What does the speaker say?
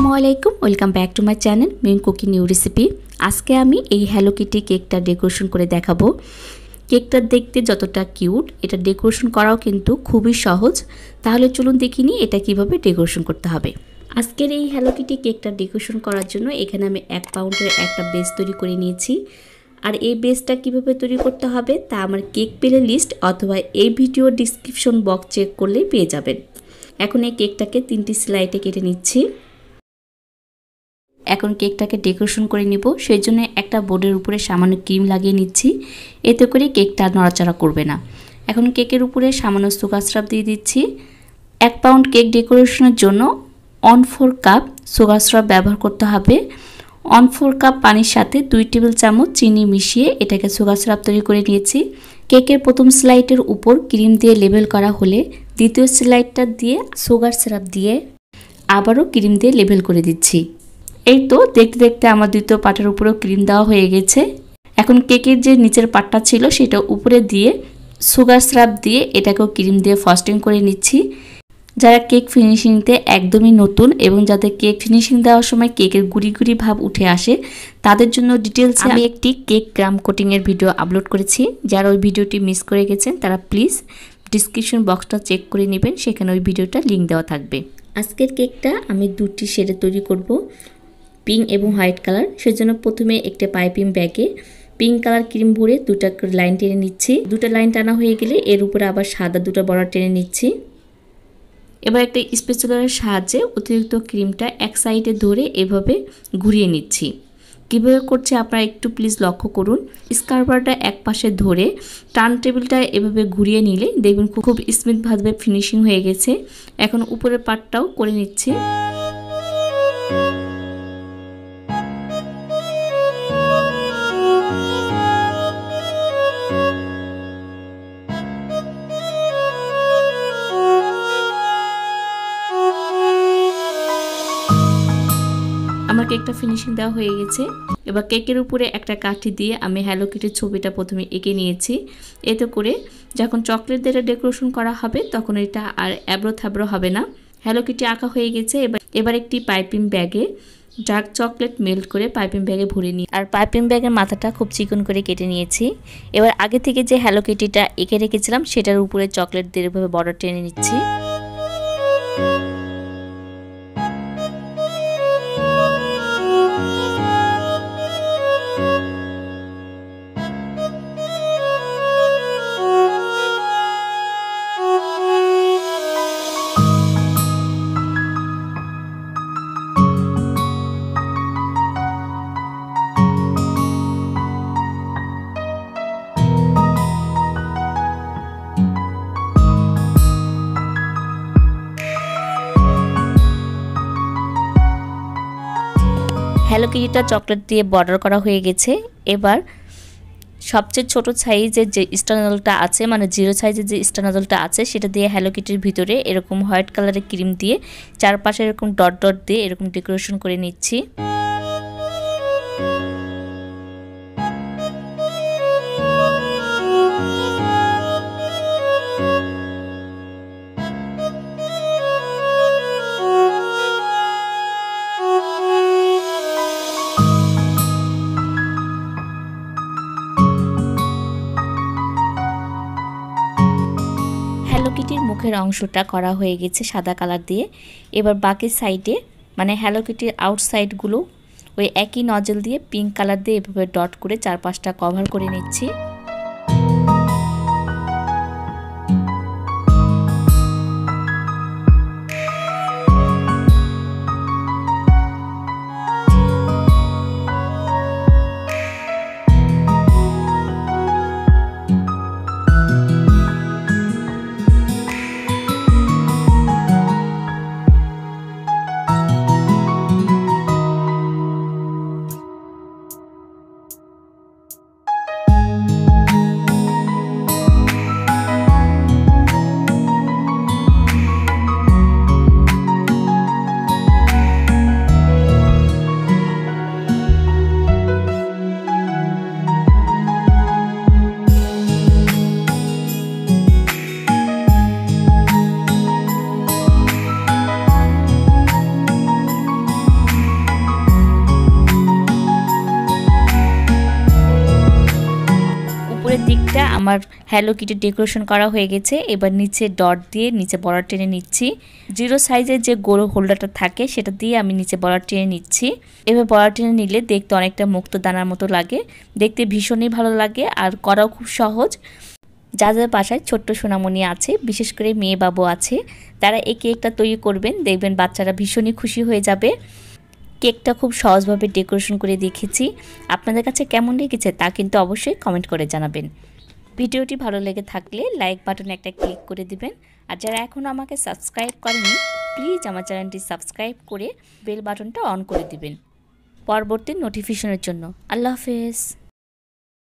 আসসালামু আলাইকুম, welcome back to my channel Min Cooking new recipe. আজকে আমি এই হ্যালো কিটি কেকটা ডেকোরেশন করে দেখাবো। কেকটা দেখতে যতটা কিউট, এটা ডেকোরেশন করাও কিন্তু খুবই সহজ। তাহলে চলুন দেখি নি এটা কিভাবে ডেকোরেশন করতে হবে। আজকের এই হ্যালো কিটি কেকটা ডেকোরেশন করার জন্য এখানে আমি 1 পাউন্ডের একটা বেস তৈরি করে নিয়েছি। আর এই বেসটা কিভাবে তৈরি করতে হবে তা আমার কেক প্লে লিস্ট অথবা এই ভিডিও ডিসক্রিপশন বক্স চেক করলেই পেয়ে যাবেন। এখন এই কেকটাকে 3টি স্লাইডে কেটে নিচ্ছি। এখন কেকটাকে ডেকোরেশন করে নিব, সেই জন্য একটা বোর্ডের উপরে সামান্য ক্রিম লাগিয়ে নিচ্ছি, এতে করে কেকটা নড়াচড়া করবে না। এখন কেকের উপরে সামান্য সুগার সিরাপ দিয়ে দিচ্ছি। 1 পাউন্ড কেক ডেকোরেশনের জন্য 1/4 কাপ সুগার সিরাপ ব্যবহার করতে হবে। 1/4 কাপ পানির সাথে 2 টেবিল চামচ চিনি মিশিয়ে এটাকে সুগার সিরাপ তৈরি করে নিয়েছি। কেকের প্রথম স্লাইডের উপর ক্রিম দিয়ে লেবেল করা হলে দ্বিতীয় স্লাইডটা দিয়ে সুগার সিরাপ দিয়ে আবারও ক্রিম দিয়ে লেবেল করে দিচ্ছি। এই তো দেখতে দেখতে আমার দ্বিতীয় পাটের উপরেও ক্রিম দেওয়া হয়ে গেছে। এখন কেকের যে নিচের পাটটা ছিল সেটা উপরে দিয়ে সুগার সিরাপ দিয়ে এটাকেও ক্রিম দিয়ে ফ্রস্টিং করে নিচ্ছি। যারা কেক ফিনিশিংতে একদমই নতুন এবং যাদের কেক ফিনিশিং দেওয়ার সময় কেকের গুড়ি গুড়ি ভাব উঠে আসে, তাদের জন্য ডিটেলসে আমি একটি কেক ক্রাম কোটিংয়ের ভিডিও আপলোড করেছি। যারা ওই ভিডিওটি মিস করে গেছেন তারা প্লিজ ডিসক্রিপশন বক্সটা চেক করে নেবেন, সেখানে ওই ভিডিওটা লিঙ্ক দেওয়া থাকবে। আজকের কেকটা আমি 2টি শেডে তৈরি করব, পিঙ্ক এবং হোয়াইট কালার। সেজন্য প্রথমে একটা পাইপিং ব্যাগে পিঙ্ক কালার ক্রিম ভরে 2টা লাইন টেনে নিচ্ছি। 2টা লাইন টানা হয়ে গেলে এর উপরে আবার সাদা 2টা বর্ডার টেনে নিচ্ছি। এবার একটা স্প্যাচুলার সাহায্যে অতিরিক্ত ক্রিমটা এক সাইডে ধরে এভাবে ঘুরিয়ে নিচ্ছি। কীভাবে করছে আপনারা একটু প্লিজ লক্ষ্য করুন। স্কার্বারটা এক পাশে ধরে টার্ন টেবিলটা এভাবে ঘুরিয়ে নিলে দেখবেন খুব স্মুথভাবে ফিনিশিং হয়ে গেছে। এখন উপরের পার্টটাও করে নিচ্ছি। আমার কেকটা ফিনিশিং দেওয়া হয়ে গেছে। এবার কেকের উপরে একটা কাঠি দিয়ে আমি হ্যালো কিটির ছবিটা প্রথমে এঁকে নিয়েছি। এতে করে যখন চকলেট দিয়ে ডেকোরেশন করা হবে তখন এটা আর অ্যাব্রো থ্যাব্রো হবে না। হ্যালো কিটি আঁকা হয়ে গেছে। এবার একটি পাইপিং ব্যাগে ডার্ক চকলেট মেল্ট করে পাইপিং ব্যাগে ভরে নিই। আর পাইপিং ব্যাগের মাথাটা খুব চিকন করে কেটে নিয়েছি। এবার আগে থেকে যে হ্যালো কিটিটা এঁকে রেখেছিলাম সেটার উপরে চকলেট দিয়ে এভাবে বর্ডার টেনে নিচ্ছি। হ্যালো কিটিটা চকলেট দিয়ে বর্ডার করা হয়ে গেছে। এবার সবচেয়ে ছোট সাইজের যে স্টার নজলটা আছে, মানে 0 সাইজের যে স্টার নজলটা আছে, সেটা দিয়ে হ্যালো কিটির ভিতরে এরকম হোয়াইট কালারের ক্রিম দিয়ে চারপাশে এরকম ডট ডট দিয়ে এরকম ডেকোরেশন করে নিচ্ছি। হ্যালো কিটির মুখের অংশটা করা হয়ে গেছে সাদা কালার দিয়ে। এবার বাকি সাইডে মানে হ্যালো কিটির আউটসাইডগুলো ওই একই নজল দিয়ে পিঙ্ক কালার দিয়ে এভাবে ডট করে চারপাশটা কভার করে নিচ্ছি। আমার হ্যালো কিটি ডেকোরেশন করা হয়ে গেছে। এবার নিচে ডট দিয়ে নিচে বর্ডার টেনে নিচ্ছি। 0 সাইজের যে গোল হোল্ডারটা থাকে সেটা দিয়ে আমি নিচে বর্ডার টেনে নিচ্ছি। এবার বর্ডার টেনে নিলে দেখতে অনেকটা মুক্তো দানার মতো লাগে, দেখতে ভীষণই ভালো লাগে আর করাও খুব সহজ। যাদের বাসায় ছোট্ট সোনামণি আছে, বিশেষ করে মেয়ে বাবু আছে, তারা এই কেকটা তৈরি করবেন, দেখবেন বাচ্চারা ভীষণই খুশি হয়ে যাবে। কেকটা খুব সহজভাবে ডেকোরেশন করে দেখেছি। আপনাদের কাছে কেমন লেগেছে তা কিন্তু অবশ্যই কমেন্ট করে জানাবেন। ভিডিওটি ভালো লেগে থাকলে লাইক বাটনে একটা ক্লিক করে দিবেন। আর যারা এখনও আমাকে সাবস্ক্রাইব করেনি, প্লিজ আমার চ্যানেলটি সাবস্ক্রাইব করে বেল বাটনটা অন করে দিবেন পরবর্তী নোটিফিকেশনের জন্য। আল্লাহ হাফেজ।